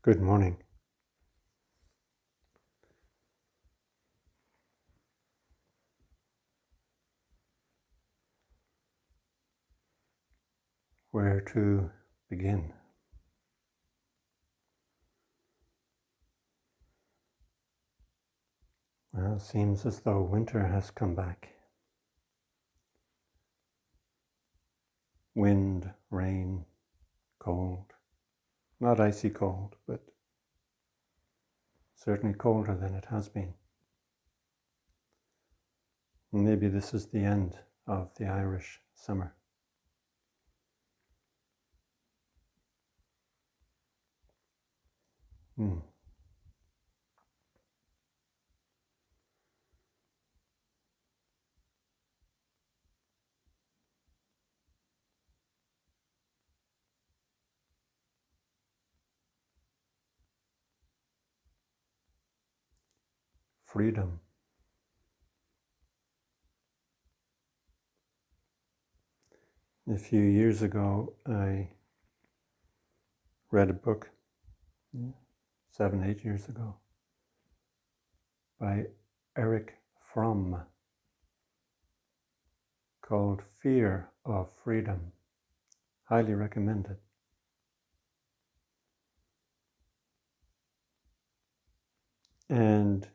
Good morning. Where to begin? Well, it seems as though winter has come back. Wind, rain, cold. Not icy cold, but certainly colder than it has been. Maybe this is the end of the Irish summer. Freedom. A few years ago, I read a book, 7, 8 years ago, by Erich Fromm, called Fear of Freedom. Highly recommended. And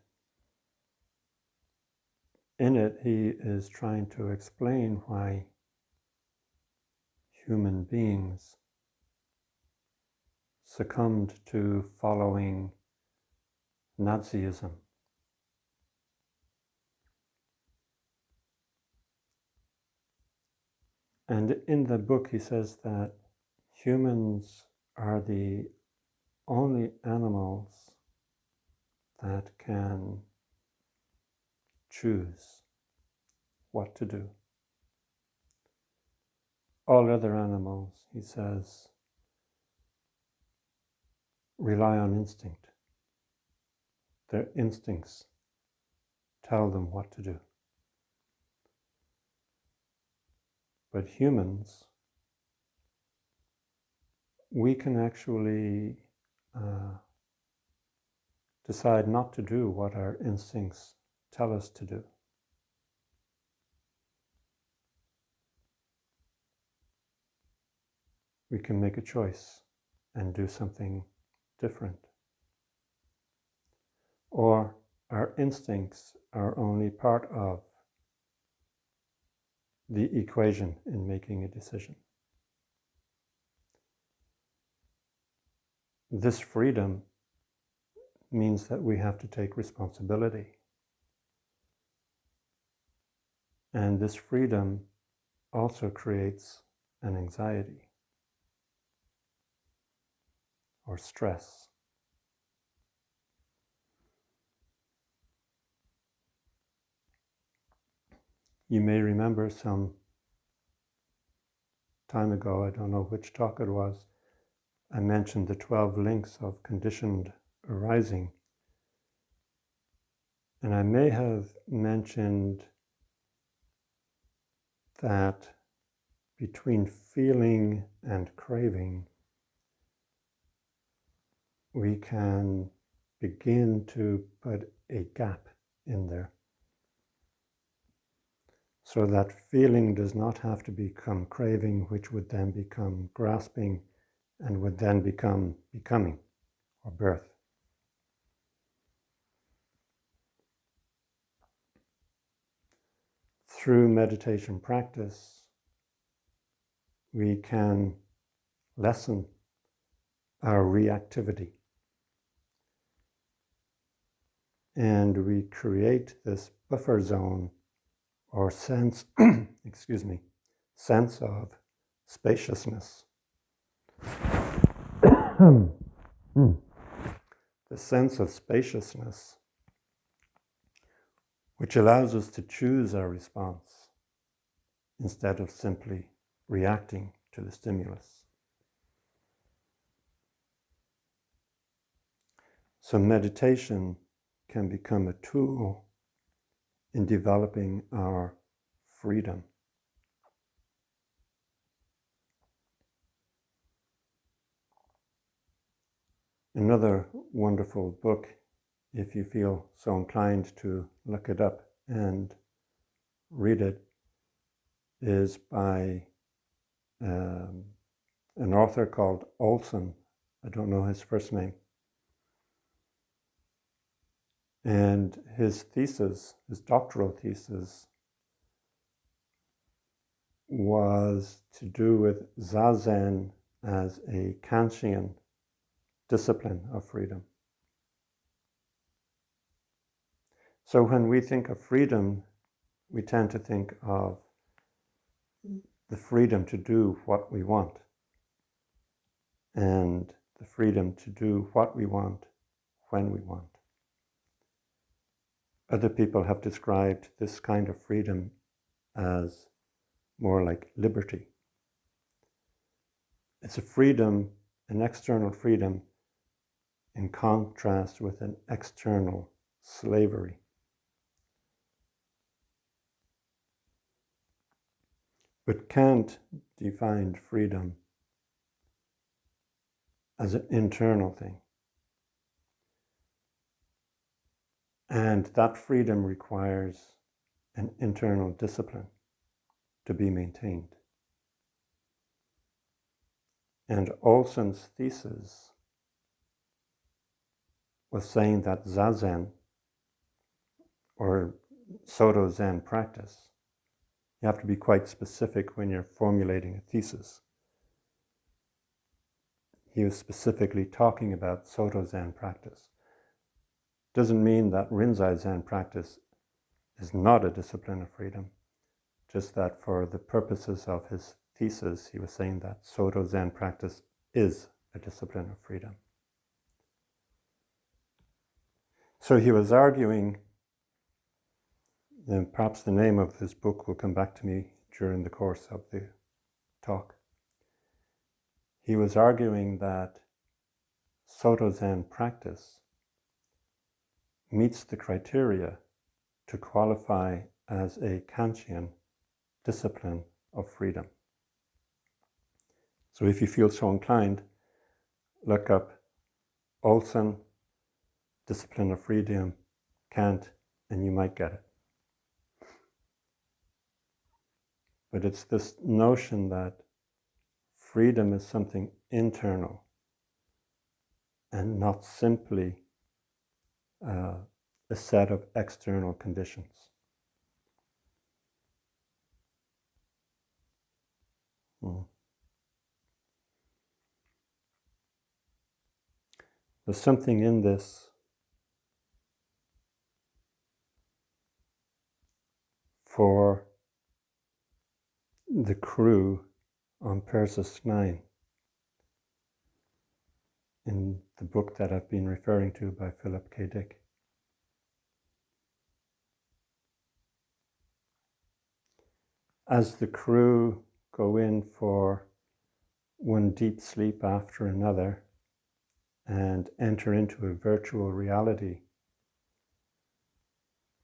in it, he is trying to explain why human beings succumbed to following Nazism. And in the book, he says that humans are the only animals that can choose what to do. All other animals, he says, rely on instinct. Their instincts tell them what to do. But humans, we can actually decide not to do what our instincts tell us to do. We can make a choice and do something different. Or our instincts are only part of the equation in making a decision. This freedom means that we have to take responsibility. And this freedom also creates an anxiety or stress. You may remember some time ago, I don't know which talk it was, I mentioned the 12 links of conditioned arising. And I may have mentioned that between feeling and craving, we can begin to put a gap in there. So that feeling does not have to become craving, which would then become grasping and would then become becoming or birth. Through meditation practice, we can lessen our reactivity. And we create this buffer zone or sense, sense of spaciousness. The sense of spaciousness, which allows us to choose our response instead of simply reacting to the stimulus. So meditation can become a tool in developing our freedom. Another wonderful book, if you feel so inclined to look it up and read it, is by an author called Olson. I don't know his first name. And his thesis, his doctoral thesis, was to do with Zazen as a Kantian discipline of freedom. So when we think of freedom, we tend to think of the freedom to do what we want, and the freedom to do what we want when we want. Other people have described this kind of freedom as more like liberty. It's a freedom, an external freedom, in contrast with an external slavery. But Kant defined freedom as an internal thing. And that freedom requires an internal discipline to be maintained. And Olson's thesis was saying that Zazen, or Soto Zen practice, you have to be quite specific when you're formulating a thesis. He was specifically talking about Soto Zen practice. Doesn't mean that Rinzai Zen practice is not a discipline of freedom, just that for the purposes of his thesis, he was saying that Soto Zen practice is a discipline of freedom. So he was arguing, and perhaps the name of this book will come back to me during the course of the talk. He was arguing that Soto Zen practice meets the criteria to qualify as a Kantian discipline of freedom. So if you feel so inclined, look up Olson, Discipline of Freedom, Kant, and you might get it. But it's this notion that freedom is something internal and not simply a set of external conditions. There's something in this for the crew on Persis 9 in the book that I've been referring to by Philip K. Dick. As the crew go in for one deep sleep after another and enter into a virtual reality,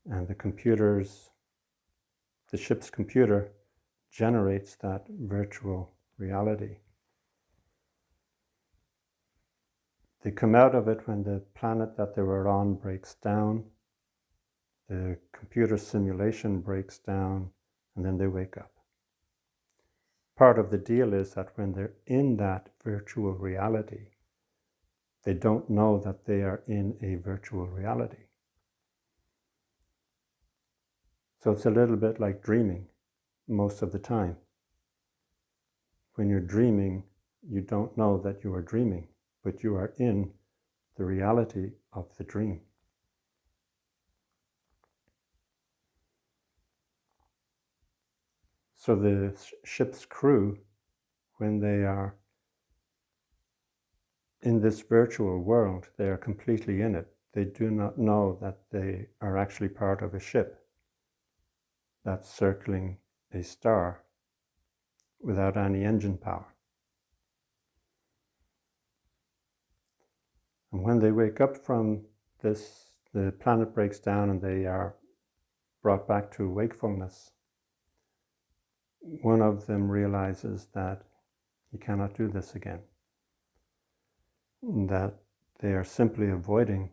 and the ship's computer generates that virtual reality. They come out of it when the planet that they were on breaks down, the computer simulation breaks down, and then they wake up. Part of the deal is that when they're in that virtual reality, they don't know that they are in a virtual reality. So it's a little bit like dreaming most of the time. When you're dreaming, you don't know that you are dreaming, but you are in the reality of the dream. So the ship's crew, when they are in this virtual world, they are completely in it. They do not know that they are actually part of a ship that's circling a star without any engine power. And when they wake up from this, the planet breaks down and they are brought back to wakefulness. One of them realizes that he cannot do this again, that They are simply avoiding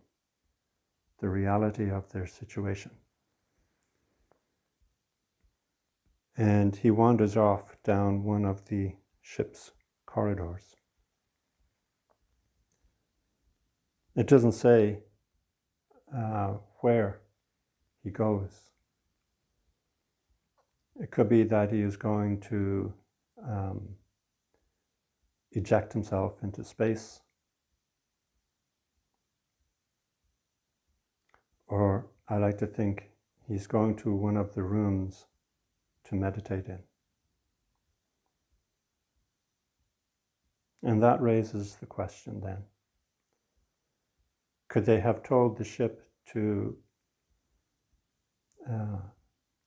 the reality of their situation. And he wanders off down one of the ship's corridors. It doesn't say where he goes. It could be that he is going to eject himself into space, or I like to think he's going to one of the rooms to meditate in. And that raises the question then, could they have told the ship to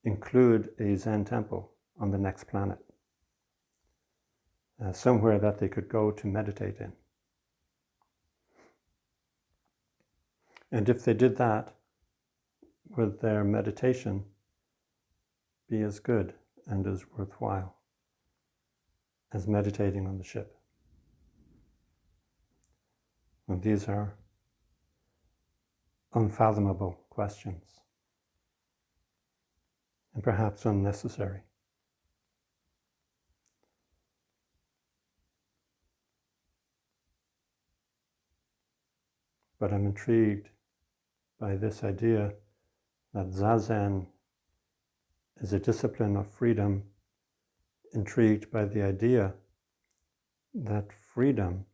include a Zen temple on the next planet? Somewhere that they could go to meditate in. And if they did that, would their meditation be as good and as worthwhile as meditating on the ship? And these are unfathomable questions, and perhaps unnecessary. But I'm intrigued by this idea that Zazen is a discipline of freedom, intrigued by the idea that freedom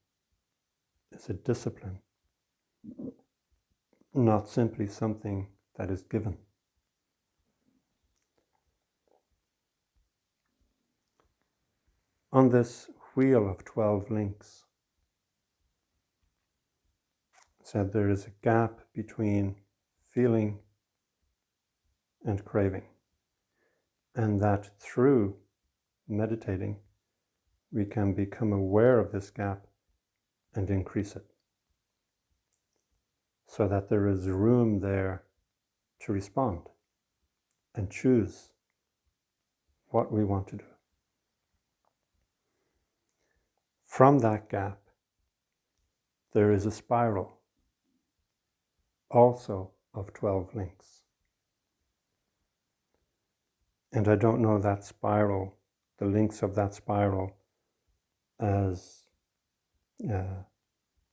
is a discipline, not simply something that is given. On this wheel of 12 links, said there is a gap between feeling and craving, and that through meditating we can become aware of this gap and increase it, so that there is room there to respond and choose what we want to do. From that gap, there is a spiral, also of 12 links. And I don't know that spiral, the links of that spiral, as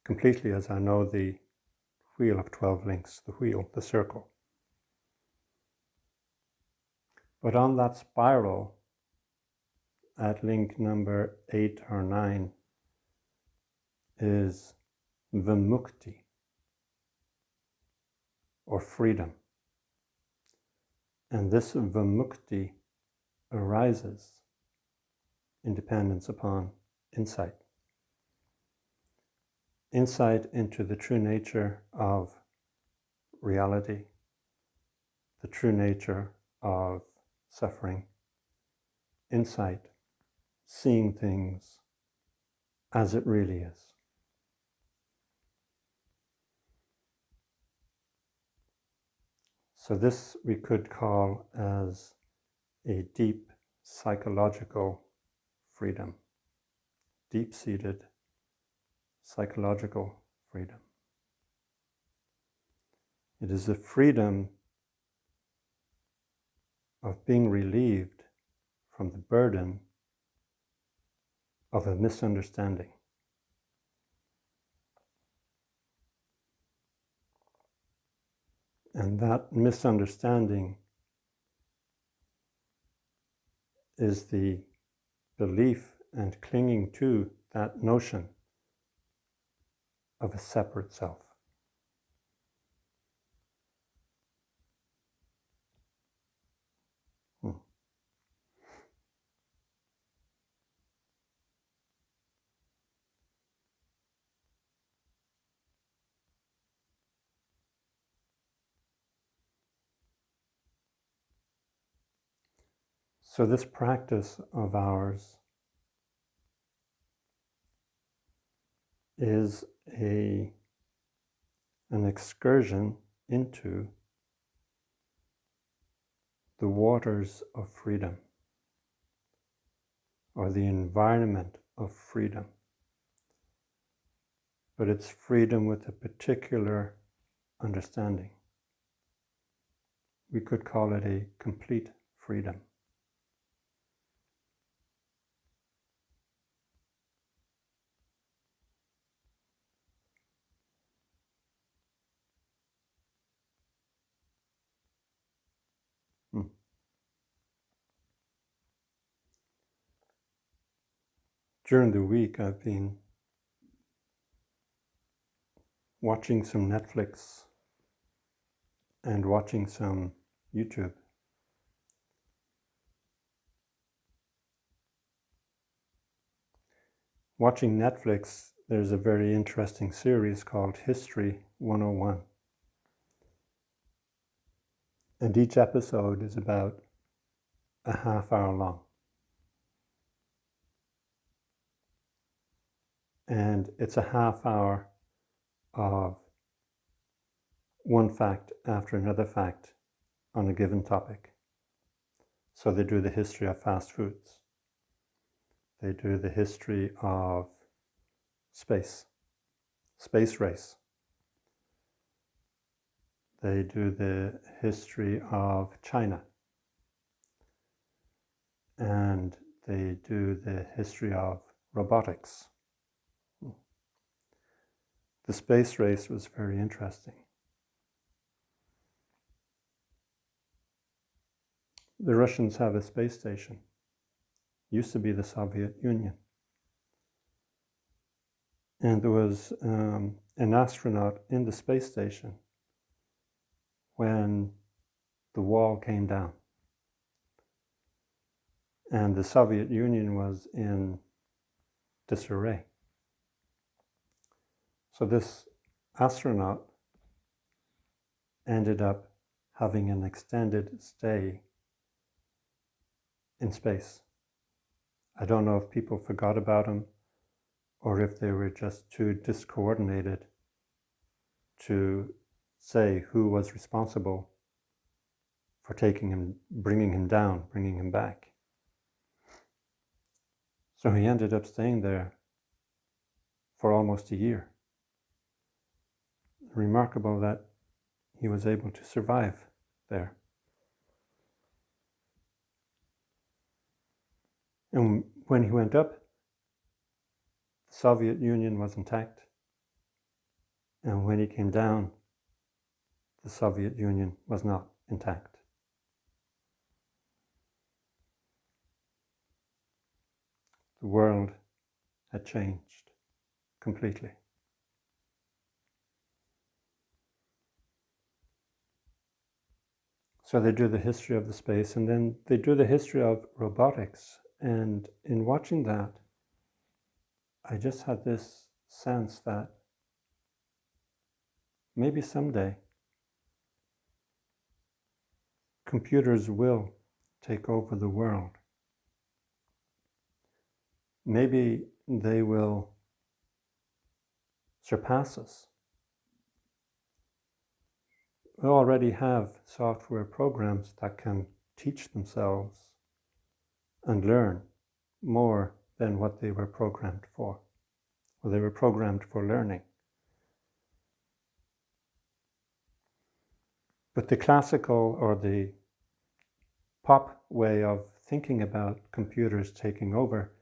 completely as I know the wheel of 12 links, the wheel, the circle. But on that spiral, at link number 8 or 9, is vimukti, or freedom. And this vimukti arises in dependence upon insight. Insight into the true nature of reality, the true nature of suffering, insight, seeing things as it really is. So this we could call as a deep psychological freedom, deep-seated psychological freedom. It is the freedom of being relieved from the burden of a misunderstanding. And that misunderstanding is the belief and clinging to that notion of a separate self. So this practice of ours is an excursion into the waters of freedom, or the environment of freedom. but it's freedom with a particular understanding. We could call it a complete freedom. During the week, I've been watching some Netflix and watching some YouTube. Watching Netflix, there's a very interesting series called History 101. And each episode is about a half hour long. And it's a half hour of one fact after another fact on a given topic. So they do the history of fast foods. They do the history of space race. They do the history of China. And they do the history of robotics. The space race was very interesting. The Russians have a space station. Used to be the Soviet Union. And there was an astronaut in the space station when the wall came down. And the Soviet Union was in disarray. So this astronaut ended up having an extended stay in space. I don't know if people forgot about him or if they were just too discoordinated to say who was responsible for taking him, bringing him down, bringing him back. So he ended up staying there for almost a year. Remarkable that he was able to survive there. And when he went up, the Soviet Union was intact. And when he came down, the Soviet Union was not intact. The world had changed completely. So they do the history of the space, and then they do the history of robotics. And in watching that, I just had this sense that maybe someday computers will take over the world. Maybe they will surpass us. We already have software programs that can teach themselves and learn more than what they were programmed for. Well, they were programmed for learning. But the classical or the pop way of thinking about computers taking over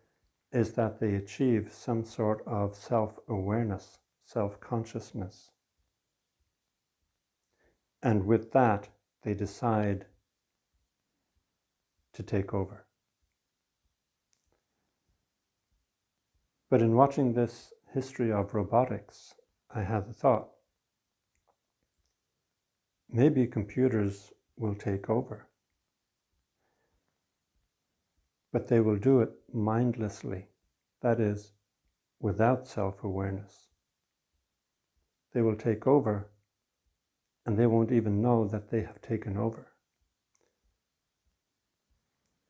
is that they achieve some sort of self-awareness, self-consciousness. And with that, they decide to take over. But in watching this history of robotics, I had the thought, maybe computers will take over, but they will do it mindlessly, that is, without self-awareness. They will take over and they won't even know that they have taken over.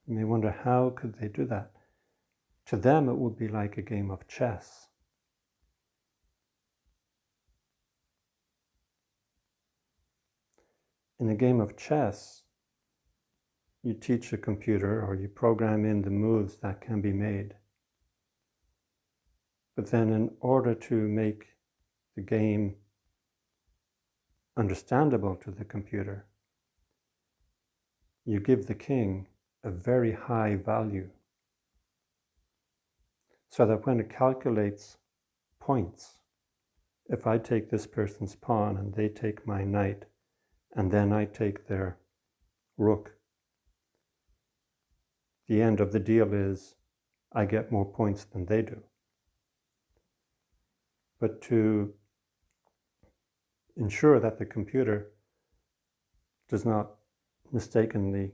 You may wonder, how could they do that? To them, it would be like a game of chess. In a game of chess, you teach a computer or you program in the moves that can be made. But then in order to make the game understandable to the computer, you give the king a very high value, so that when it calculates points, if I take this person's pawn and they take my knight, and then I take their rook, the end of the deal is I get more points than they do. But to ensure that the computer does not mistakenly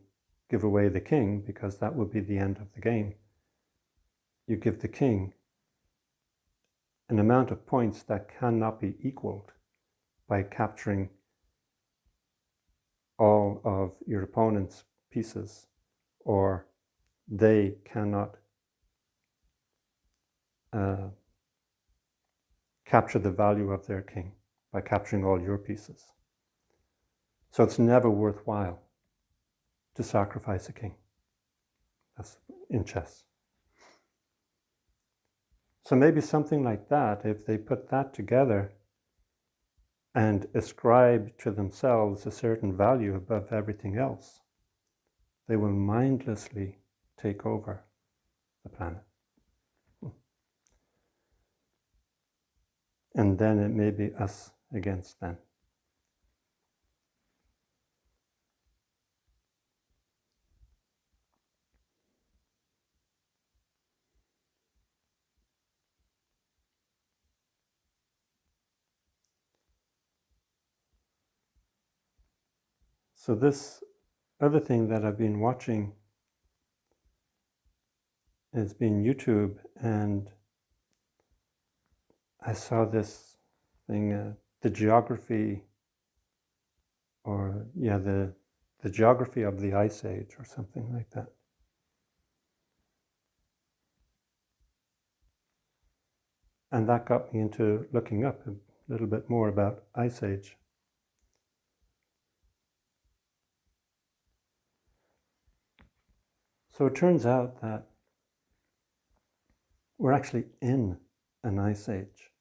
give away the king, because that would be the end of the game, you give the king an amount of points that cannot be equaled by capturing all of your opponent's pieces, or they cannot capture the value of their king by capturing all your pieces. So it's never worthwhile to sacrifice a king. That's in chess. So maybe something like that, if they put that together and ascribe to themselves a certain value above everything else, they will mindlessly take over the planet. And then it may be us against them. So this other thing that I've been watching has been YouTube, and I saw this thing, the geography, or the geography of the Ice Age, or something like that. And that got me into looking up a little bit more about Ice Age. So it turns out that we're actually in an Ice Age.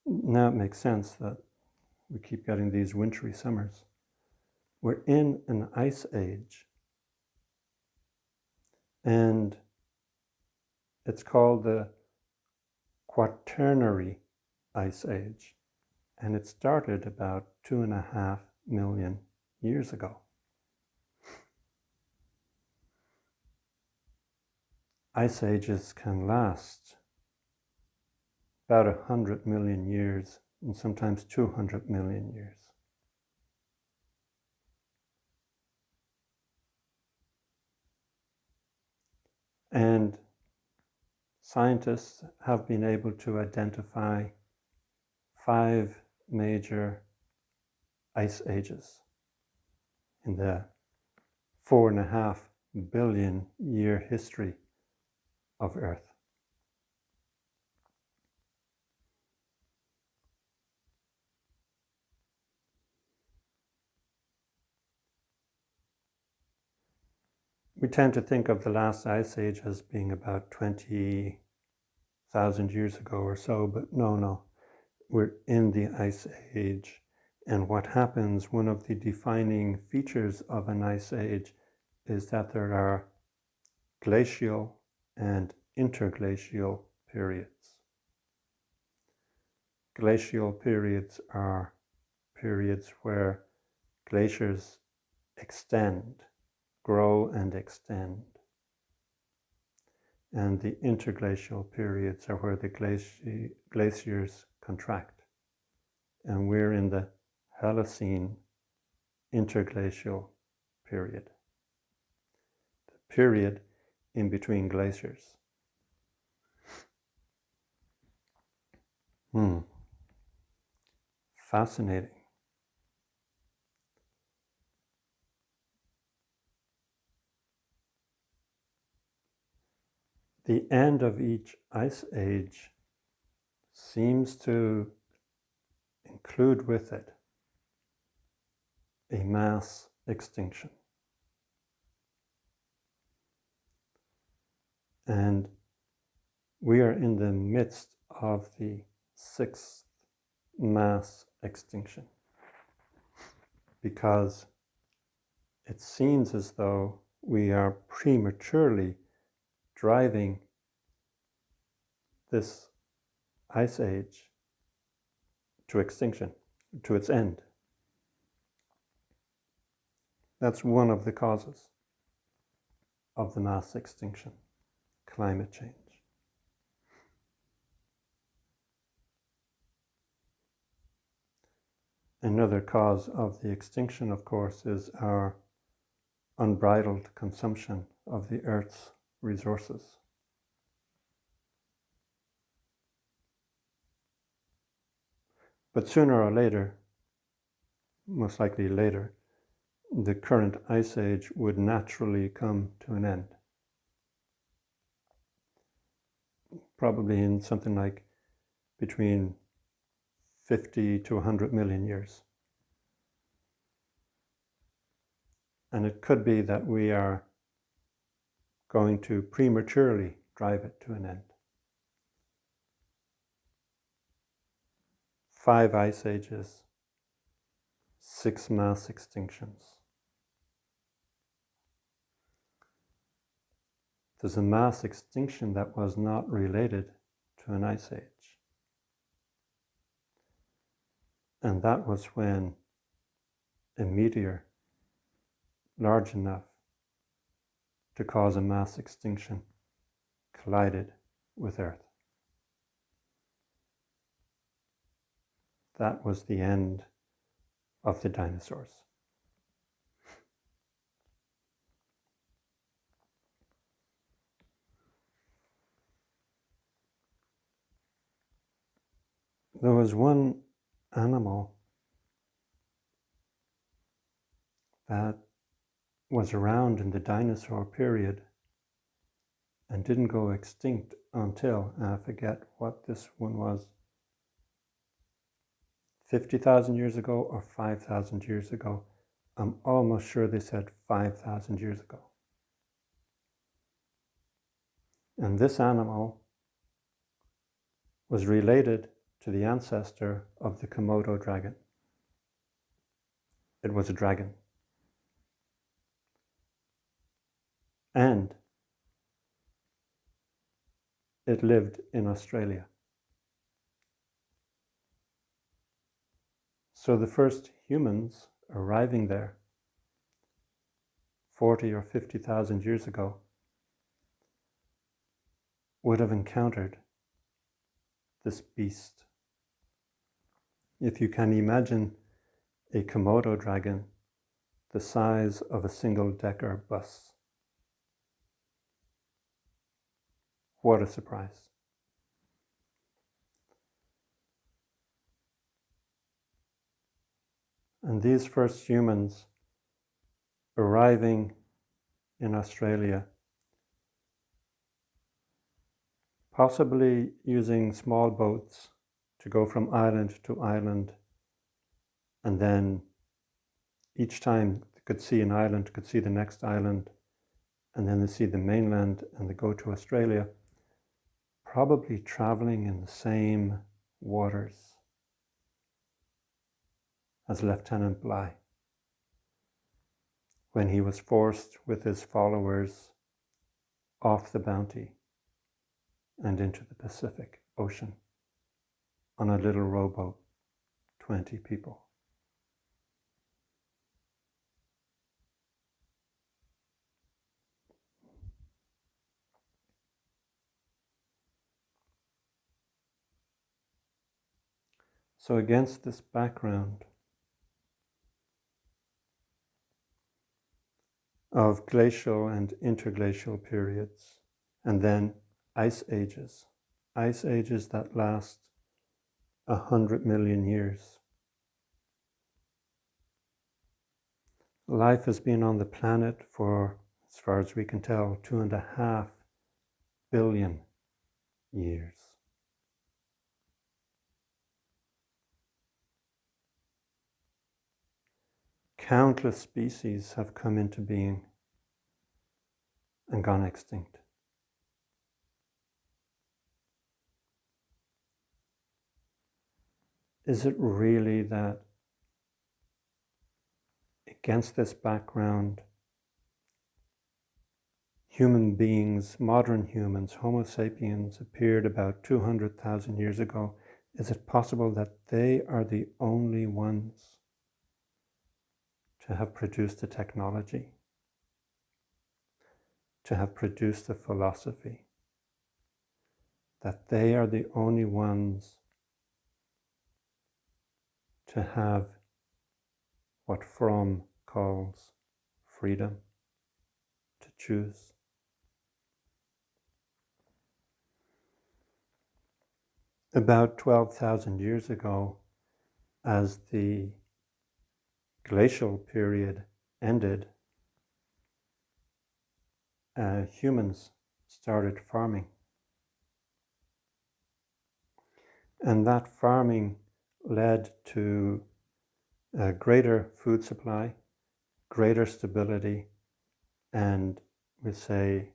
Now it makes sense that we keep getting these wintry summers. We're in an Ice Age, and it's called the Quaternary Ice Age, and it started about 2.5 million years ago. Ice ages can last about 100 million years, and sometimes 200 million years. And scientists have been able to identify 5 major ice ages in the 4.5 billion year history of Earth. We tend to think of the last ice age as being about 20,000 years ago or so, but no. We're in the ice age. And what happens, one of the defining features of an ice age is that there are glacial and interglacial periods. Glacial periods are periods where glaciers extend, grow and extend. And the interglacial periods are where the glaciers contract. And we're in the Holocene interglacial period, the period in between glaciers. Fascinating. The end of each ice age seems to include with it a mass extinction. And We are in the midst of the sixth mass extinction, because it seems as though we are prematurely driving this ice age to extinction, to its end. That's one of the causes of the mass extinction, climate change. Another cause of the extinction, of course, is our unbridled consumption of the Earth's resources. But sooner or later, most likely later, the current ice age would naturally come to an end. Probably in something like between 50 to 100 million years. And it could be that we are going to prematurely drive it to an end. 5 ice ages, 6 mass extinctions. There's a mass extinction that was not related to an ice age. And that was when a meteor large enough to cause a mass extinction collided with Earth. That was the end of the dinosaurs. There was one animal that was around in the dinosaur period and didn't go extinct until, I forget what this one was, 50,000 years ago or 5,000 years ago. I'm almost sure they said 5,000 years ago. And this animal was related to the ancestor of the Komodo dragon. It was a dragon. And it lived in Australia. So the first humans arriving there 40 or 50,000 years ago would have encountered this beast. If you can imagine a Komodo dragon the size of a single-decker bus. What a surprise. And these first humans arriving in Australia, possibly using small boats to go from island to island, and then each time they could see an island, could see the next island, and then they see the mainland and they go to Australia, probably traveling in the same waters as Lieutenant Bligh when he was forced with his followers off the Bounty and into the Pacific Ocean on a little rowboat, 20 people. So against this background of glacial and interglacial periods, and then ice ages that last 100 million years. Life has been on the planet for, as far as we can tell, 2.5 billion years. Countless species have come into being and gone extinct. is it really that against this background, human beings, modern humans, Homo sapiens, appeared about 200,000 years ago? Is it possible that they are the only ones to have produced the technology, to have produced the philosophy, that they are the only ones to have what Fromm calls freedom to choose? About 12,000 years ago, as the glacial period ended, humans started farming. And that farming led to a greater food supply, greater stability, and we say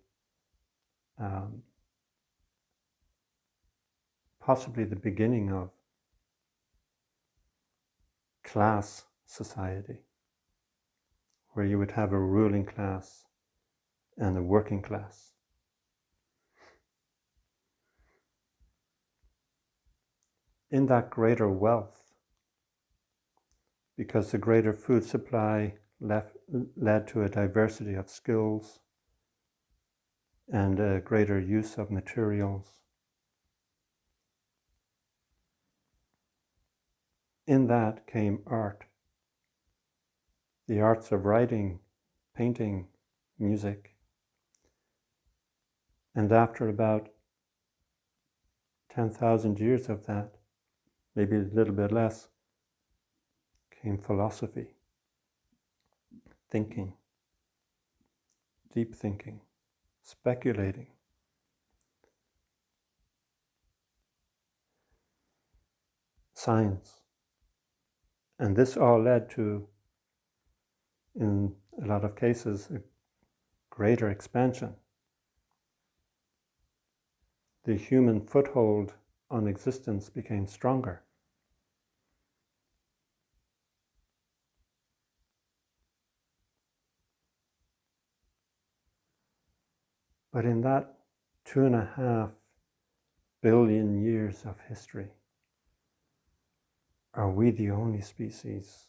possibly the beginning of class society, where you would have a ruling class and a working class. In that greater wealth, because the greater food supply led to a diversity of skills and a greater use of materials, in that came art. The arts of writing, painting, music. And after about 10,000 years of that, maybe a little bit less, came philosophy, thinking, deep thinking, speculating. Science. And this all led to, in a lot of cases, a greater expansion. The human foothold on existence became stronger. But in that 2.5 billion years of history, are we the only species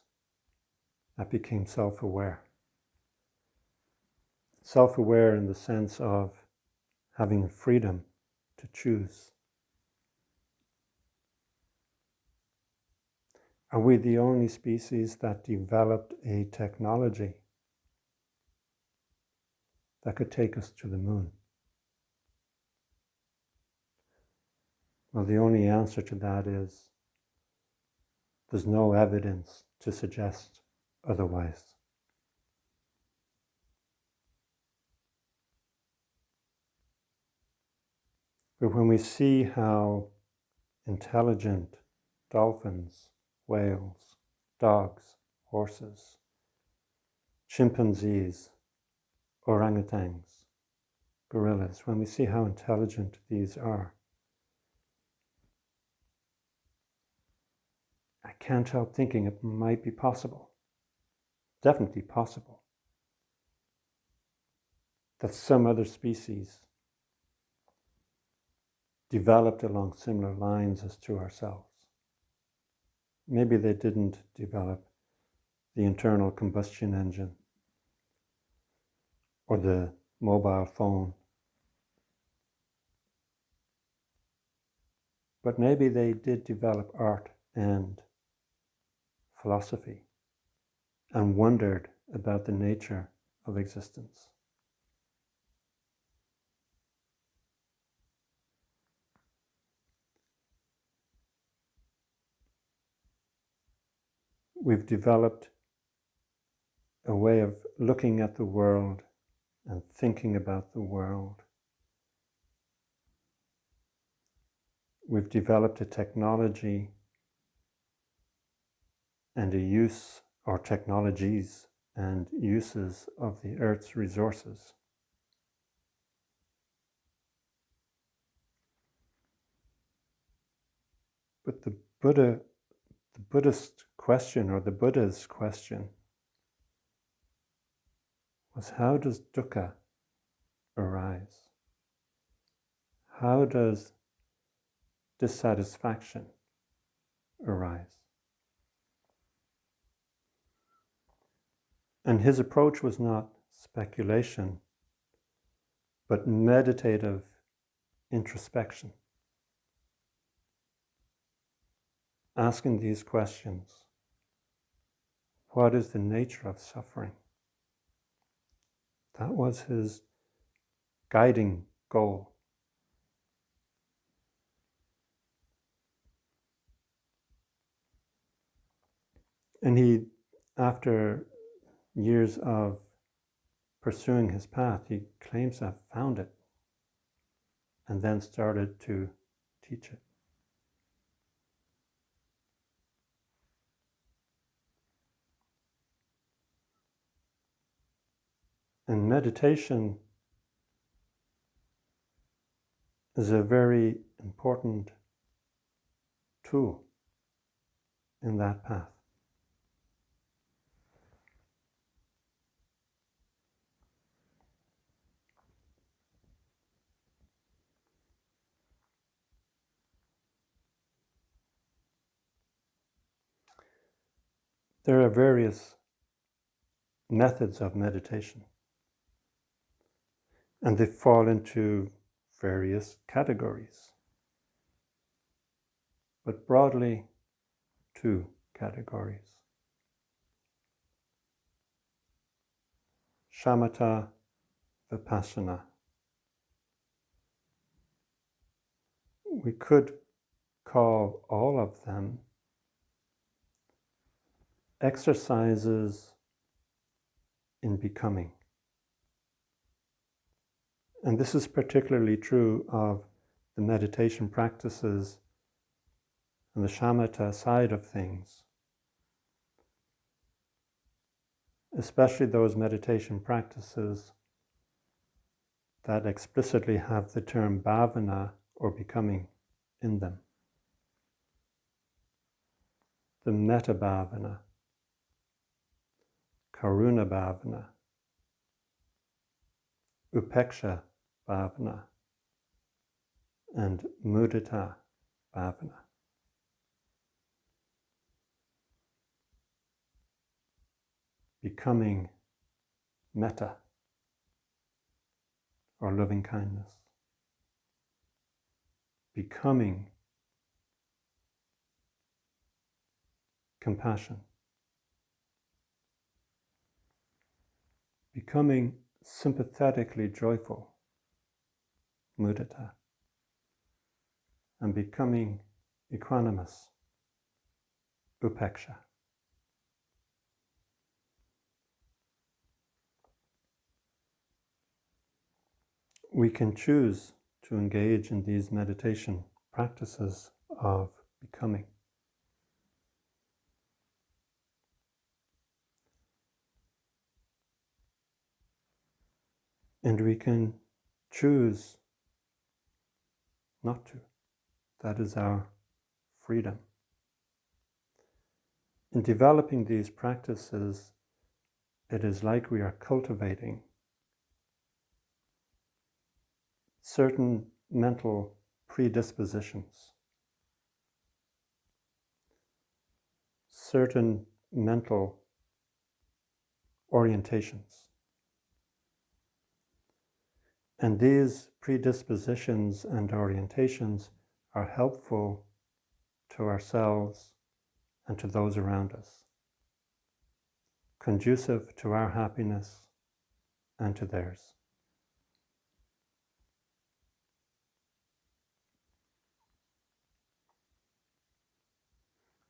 that became self-aware? Self-aware in the sense of having freedom to choose. Are we the only species that developed a technology that could take us to the moon? Well, the only answer to that is there's no evidence to suggest otherwise. But when we see how intelligent dolphins, whales, dogs, horses, chimpanzees, orangutans, gorillas, when we see how intelligent these are, I can't help thinking it might be possible, definitely possible, that some other species developed along similar lines as to ourselves. Maybe they didn't develop the internal combustion engine or the mobile phone, but maybe they did develop art and philosophy and wondered about the nature of existence. We've developed a way of looking at the world and thinking about the world. We've developed a technology and a use, or technologies and uses of the Earth's resources. But the Buddha the Buddhist question, or the Buddha's question, was how does dukkha arise? How does dissatisfaction arise? And his approach was not speculation, but meditative introspection. Asking these questions: what is the nature of suffering? That was his guiding goal. And he, after years of pursuing his path, he claims to have found it and then started to teach it. And meditation is a very important tool in that path. There are various methods of meditation, and they fall into various categories, but broadly 2 categories: shamatha, vipassana. We could call all of them exercises in becoming. And this is particularly true of the meditation practices and the shamatha side of things, especially those meditation practices that explicitly have the term bhavana, or becoming, in them. The metta bhavana, karuna bhavana, upeksha bhavana, and mudita bhavana. Becoming metta, or loving kindness. Becoming compassion. Becoming sympathetically joyful, mudita. And becoming equanimous, upeksha. We can choose to engage in these meditation practices of becoming. And we can choose not to. That is our freedom. In developing these practices, it is like we are cultivating certain mental predispositions, certain mental orientations. And these predispositions and orientations are helpful to ourselves and to those around us, conducive to our happiness and to theirs.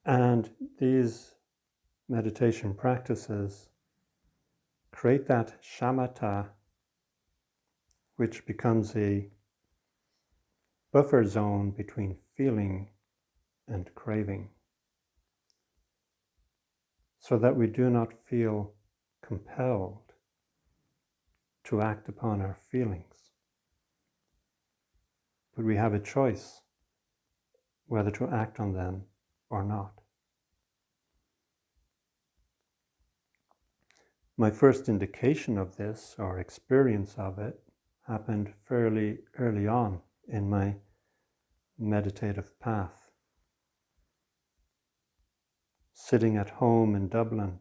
And these meditation practices create that shamatha, which becomes a buffer zone between feeling and craving, so that we do not feel compelled to act upon our feelings, but we have a choice whether to act on them or not. My first indication of this, or experience of it, happened fairly early on in my meditative path. Sitting at home in Dublin,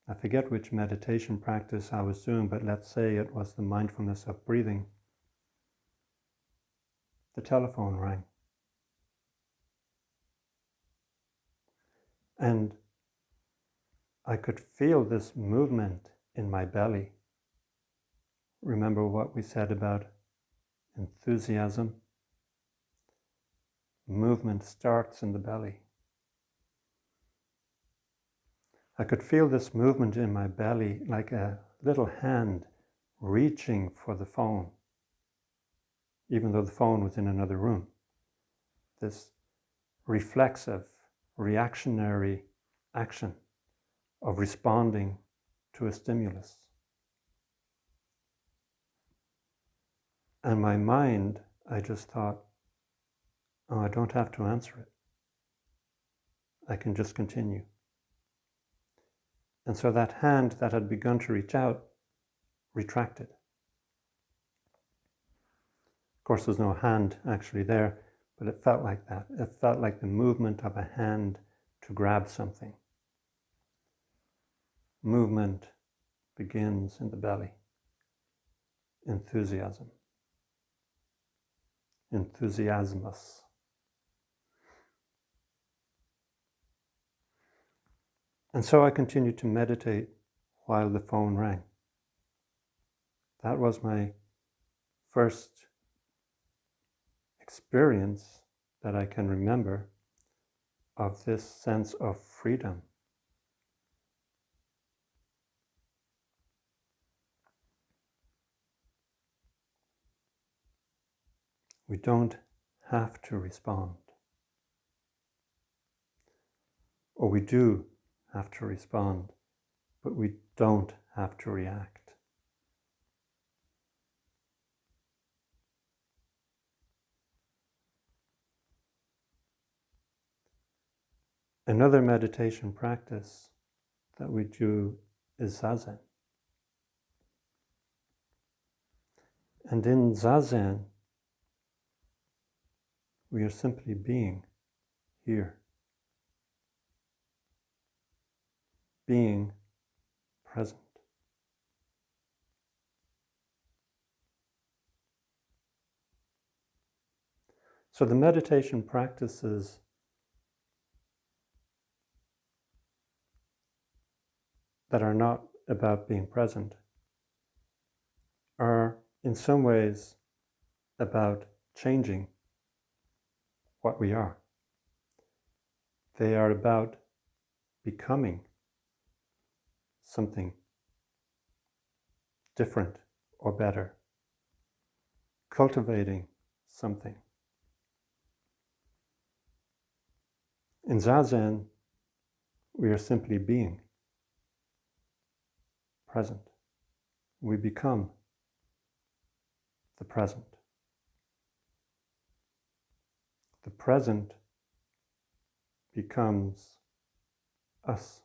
I forget which meditation practice I was doing, but let's say it was the mindfulness of breathing. The telephone rang. And I could feel this movement in my belly. Remember what we said about enthusiasm? Movement starts in the belly. I could feel this movement in my belly like a little hand reaching for the phone, even though the phone was in another room. This reflexive, reactionary action of responding to a stimulus. And my mind, I just thought, oh, I don't have to answer it. I can just continue. And so that hand that had begun to reach out retracted. Of course, there's no hand actually there, but it felt like that. It felt like the movement of a hand to grab something. Movement begins in the belly. Enthusiasm. Enthusiasmus. And so I continued to meditate while the phone rang. That was my first experience that I can remember of this sense of freedom. We don't have to respond. Or we do have to respond, but we don't have to react. Another meditation practice that we do is Zazen. And in Zazen, we are simply being here. Being present. So the meditation practices that are not about being present are in some ways about changing what we are. They are about becoming something different or better, cultivating something. In Zazen, we are simply being present. We become the present. The present becomes us.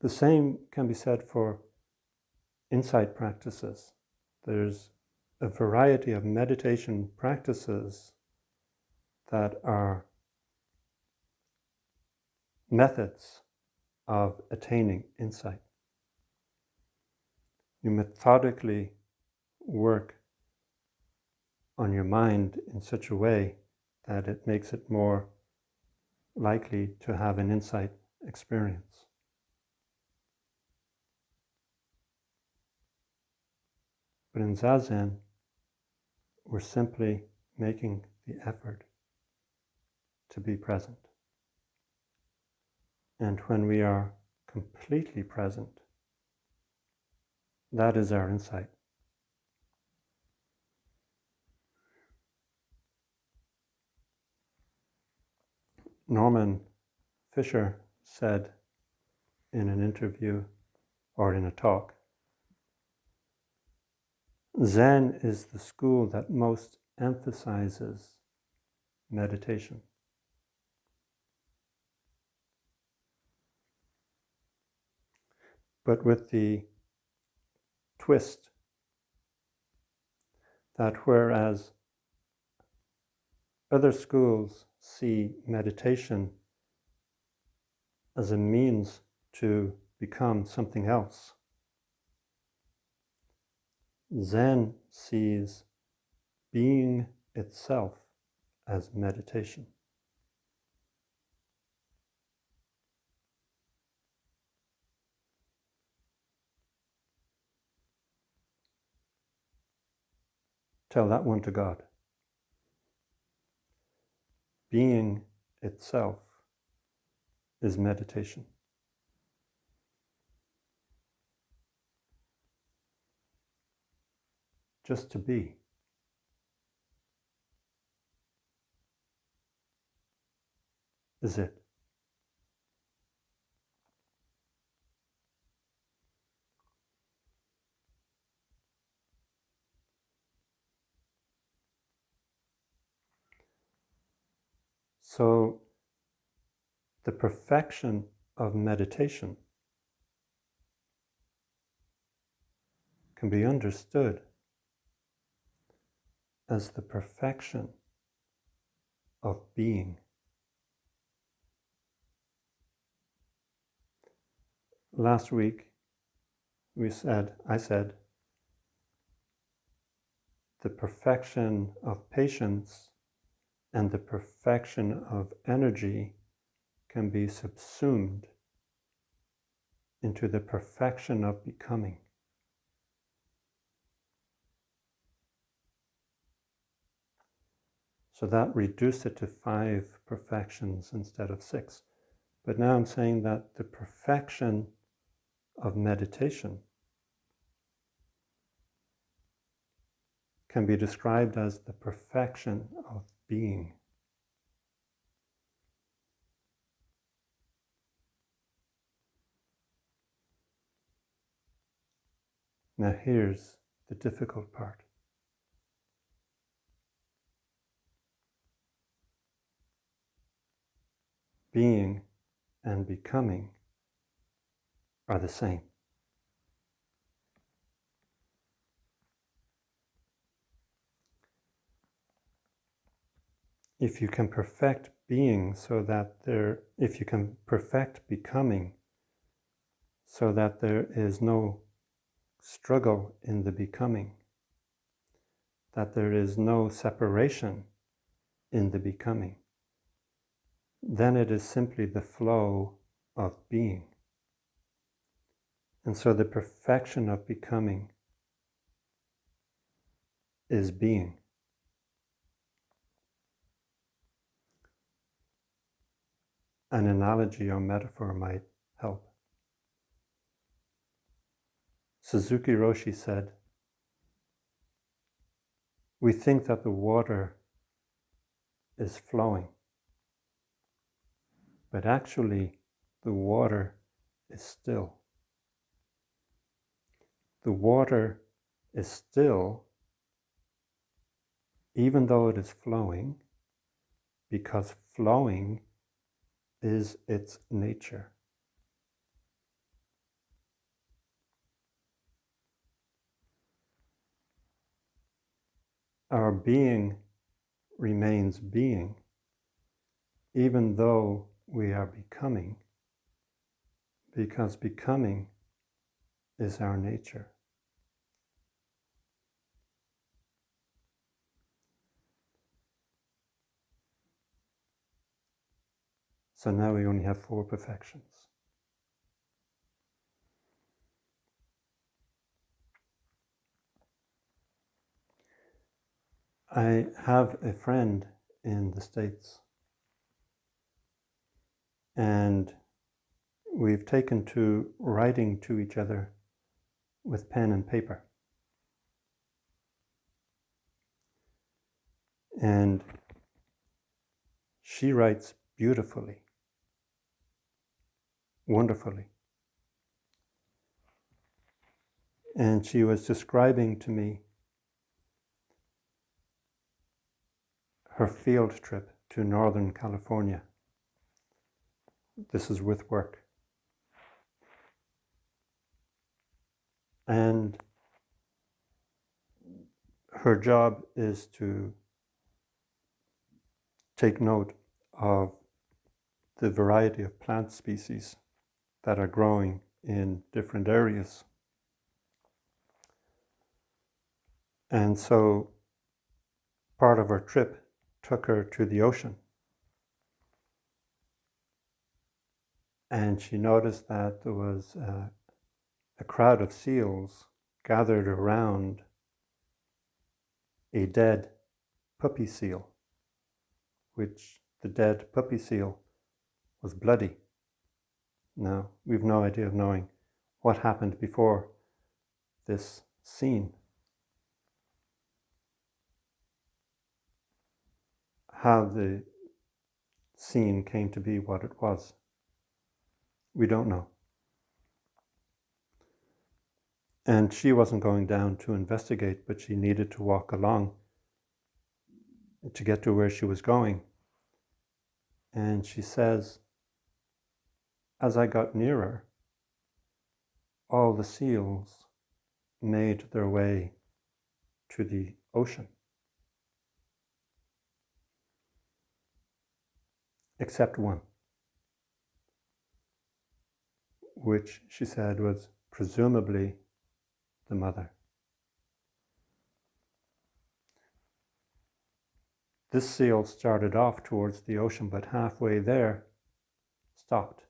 The same can be said for insight practices. There's a variety of meditation practices that are methods of attaining insight. You methodically work on your mind in such a way that it makes it more likely to have an insight experience. But in Zazen, we're simply making the effort to be present. And when we are completely present, that is our insight. Norman Fisher said in an interview or in a talk Zen is the school that most emphasizes meditation. But with the twist that whereas other schools see meditation as a means to become something else, Zen sees being itself as meditation. Tell that one to God. Being itself is meditation. Just to be. Is it. So the perfection of meditation can be understood as the perfection of being. Last week, I said, the perfection of patience and the perfection of energy can be subsumed into the perfection of becoming. So that reduced it to 5 perfections instead of 6. But now I'm saying that the perfection of meditation can be described as the perfection of being. Now here's the difficult part. Being and becoming are the same. If you can perfect being if you can perfect becoming so that there is no struggle in the becoming, that there is no separation in the becoming, then it is simply the flow of being. And so the perfection of becoming is being. An analogy or metaphor might help. Suzuki Roshi said, "We think that the water is flowing, but actually the water is still. The water is still even though it is flowing, because flowing is its nature." Our being remains being, even though we are becoming, because becoming is our nature. So now we only have 4 perfections. I have a friend in the States, and we've taken to writing to each other with pen and paper. And she writes beautifully, wonderfully. And she was describing to me her field trip to Northern California. This is with work. And her job is to take note of the variety of plant species that are growing in different areas. And so part of her trip took her to the ocean. And she noticed that there was a crowd of seals gathered around a dead puppy seal, which the dead puppy seal was bloody. Now, we've no idea of knowing what happened before this scene. How the scene came to be what it was, we don't know. And she wasn't going down to investigate, but she needed to walk along to get to where she was going. And she says, as I got nearer, all the seals made their way to the ocean, except one, which she said was presumably the mother. This seal started off towards the ocean, but halfway there stopped,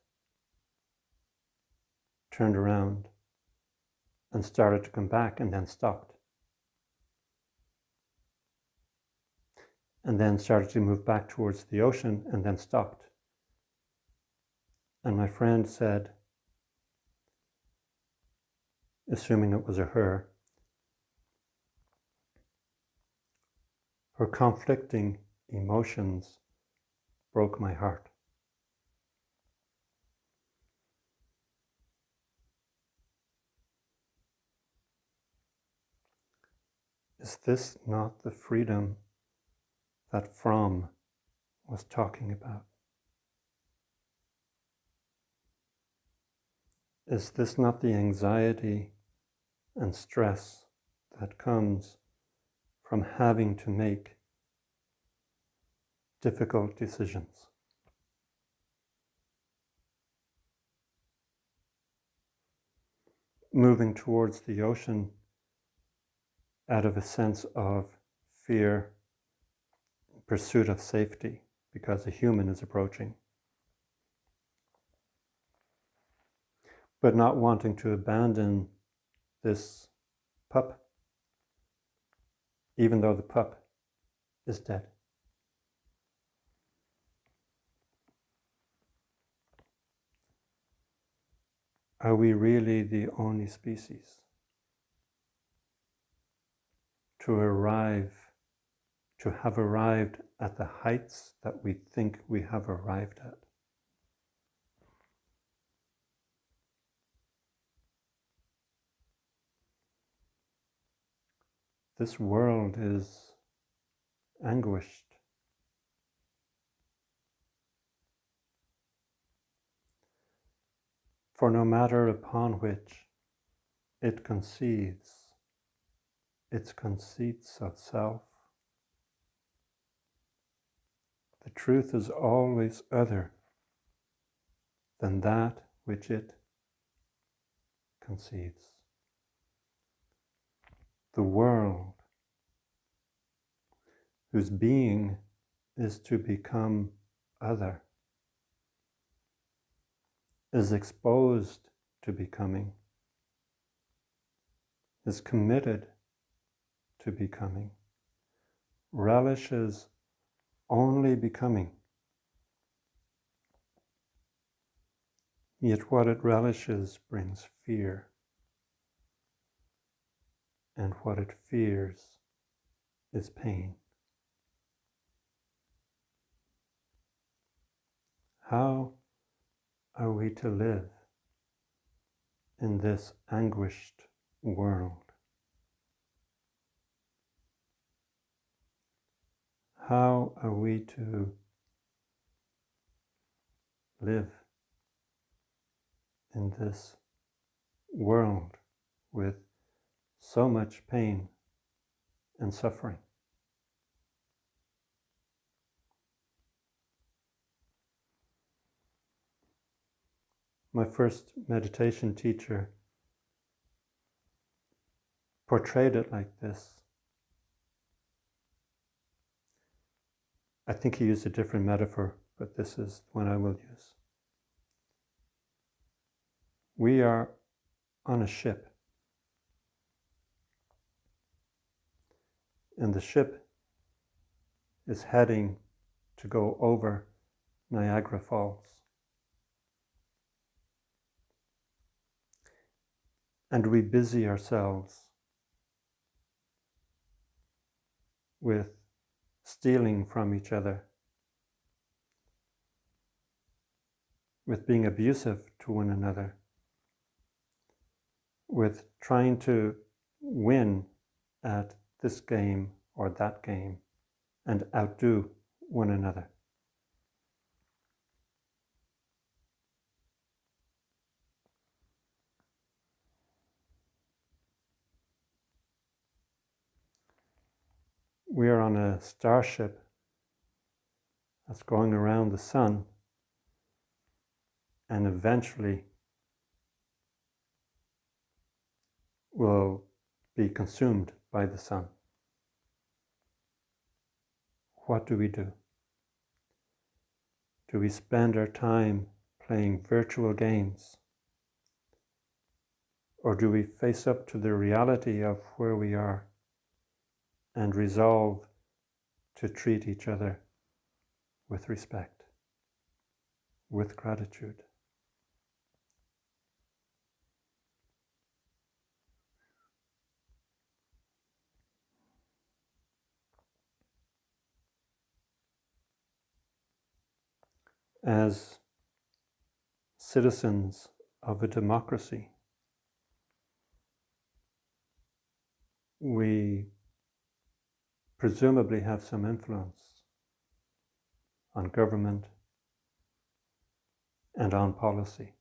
turned around, and started to come back, and then stopped. And then started to move back towards the ocean, and then stopped. And my friend said, assuming it was a her conflicting emotions broke my heart. Is this not the freedom that Fromm was talking about? Is this not the anxiety and stress that comes from having to make difficult decisions? Moving towards the ocean out of a sense of fear, pursuit of safety, because a human is approaching. But not wanting to abandon this pup, even though the pup is dead. Are we really the only species to have arrived at the heights that we think we have arrived at? This world is anguished. For no matter upon which it conceives its conceits of self, the truth is always other than that which it conceives. The world, whose being is to become other, is exposed to becoming, is committed to becoming, relishes only becoming. Yet what it relishes brings fear, and what it fears is pain. How are we to live in this anguished world? How are we to live in this world with so much pain and suffering? My first meditation teacher portrayed it like this. I think he used a different metaphor, but this is one I will use. We are on a ship, and the ship is heading to go over Niagara Falls. And we busy ourselves with stealing from each other, with being abusive to one another, with trying to win at this game or that game and outdo one another. We are on a starship that's going around the sun and eventually will be consumed by the sun. What do we do? Do we spend our time playing virtual games? Or do we face up to the reality of where we are and resolve to treat each other with respect, with gratitude? As citizens of a democracy, we presumably have some influence on government and on policy.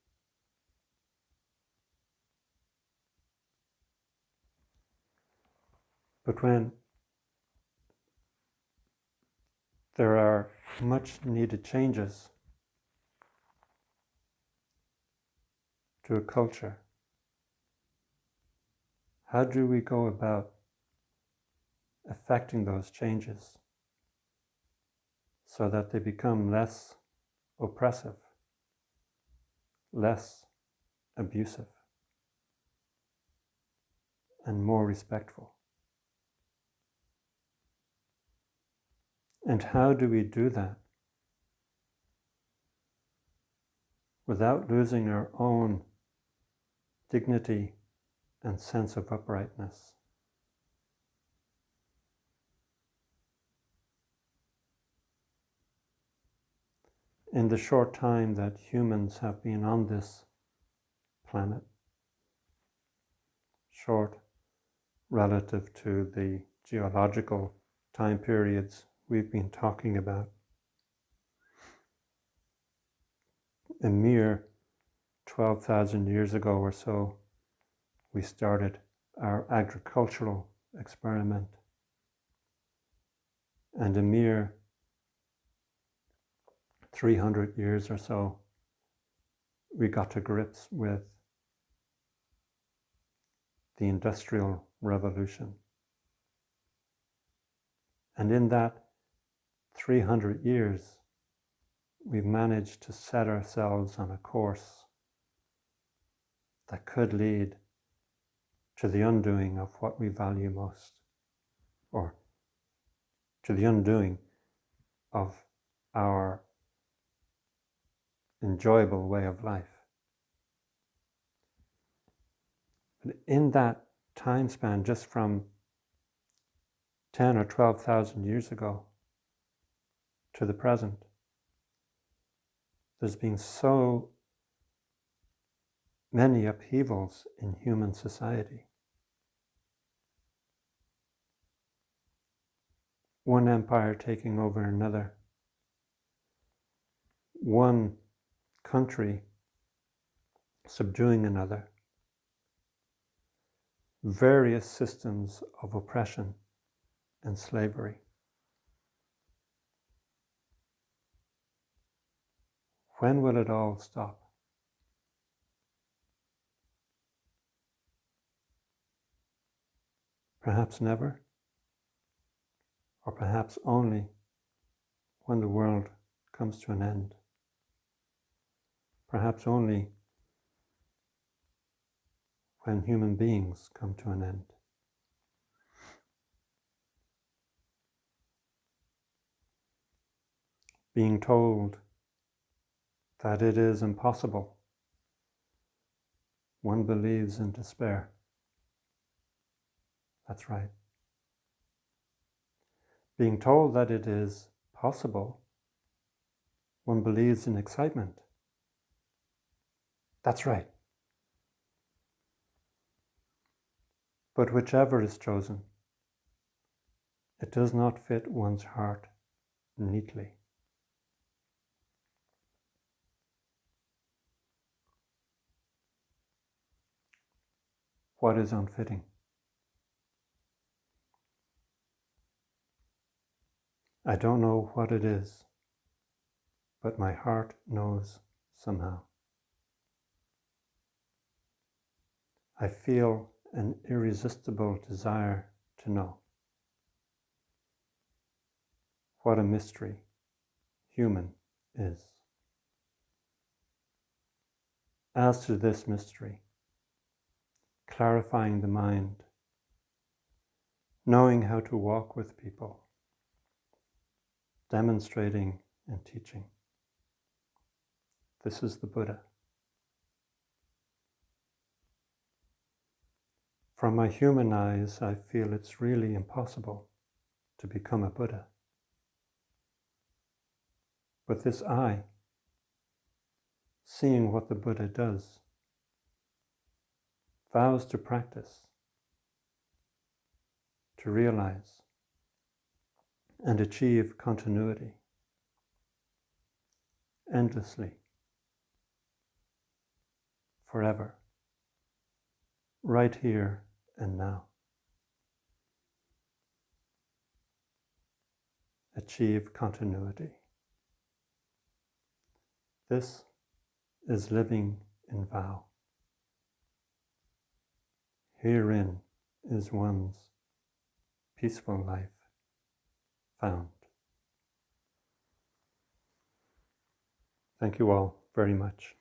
But when there are much needed changes to a culture, how do we go about affecting those changes so that they become less oppressive, less abusive, and more respectful? And how do we do that without losing our own dignity and sense of uprightness? In the short time that humans have been on this planet, short relative to the geological time periods we've been talking about, a mere 12,000 years ago or so, we started our agricultural experiment. And a mere 300 years or so, we got to grips with the Industrial Revolution. And in that 300 years, we've managed to set ourselves on a course that could lead to the undoing of what we value most, or to the undoing of our enjoyable way of life. But in that time span, just from 10 or 12,000 years ago to the present, there's been so many upheavals in human society. one empire taking over another, one country subduing another, various systems of oppression and slavery. When will it all stop? Perhaps never, or perhaps only when the world comes to an end. Perhaps only when human beings come to an end. Being told that it is impossible, one believes in despair. That's right. Being told that it is possible, one believes in excitement. That's right. But whichever is chosen, it does not fit one's heart neatly. What is unfitting? I don't know what it is, but my heart knows somehow. I feel an irresistible desire to know. What a mystery human is. As to this mystery, clarifying the mind, knowing how to walk with people, demonstrating and teaching. This is the Buddha. From my human eyes, I feel it's really impossible to become a Buddha. But this eye, seeing what the Buddha does, vows to practice, to realize and achieve continuity endlessly, forever, right here and now. Achieve continuity. This is living in vow. Herein is one's peaceful life found. Thank you all very much.